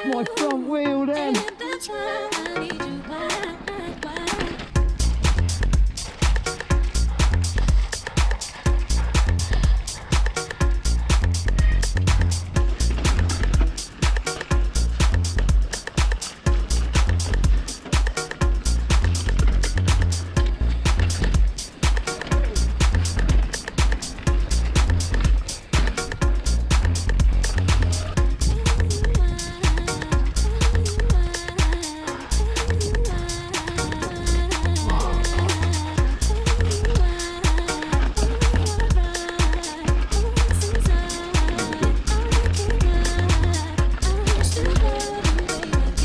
My front wheel then.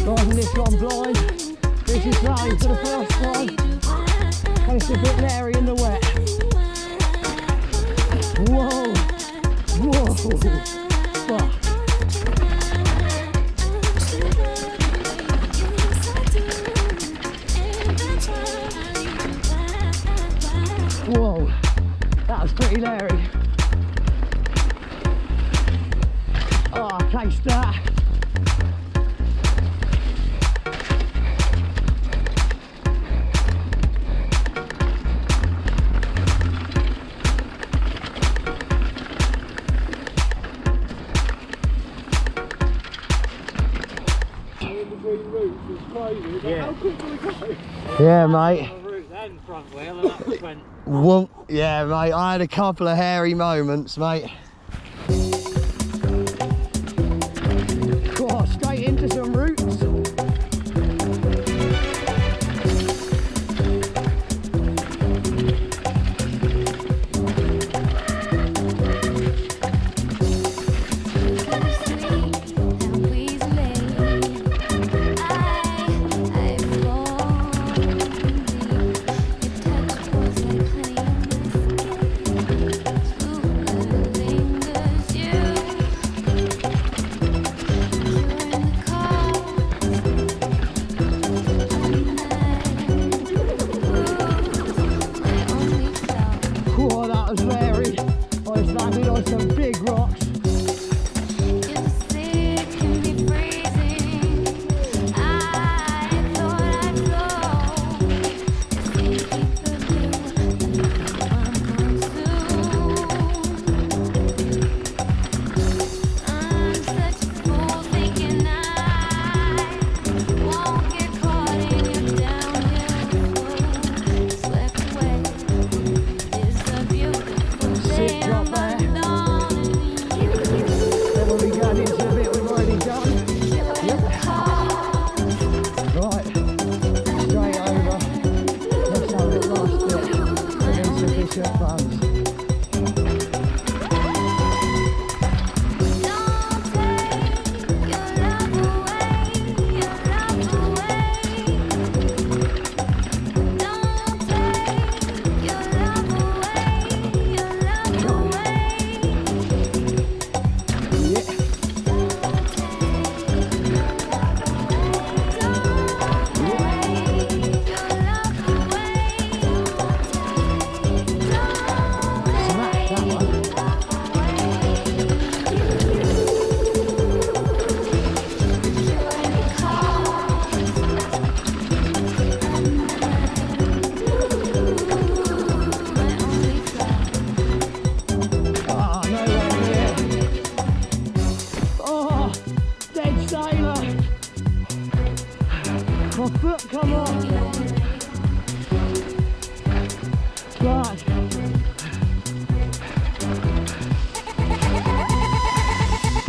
Driving this one blind, this is rain for the first time, and it's a bit leery in the wet. Whoa, whoa, fuck. Whoa, that was pretty leery. Oh, I placed that. Yeah. How quick did we go? Yeah, mate. Then front wheel and that just went. Whoop. Yeah, mate. I had a couple of hairy moments, mate. Oh, straight into some roots. Come on.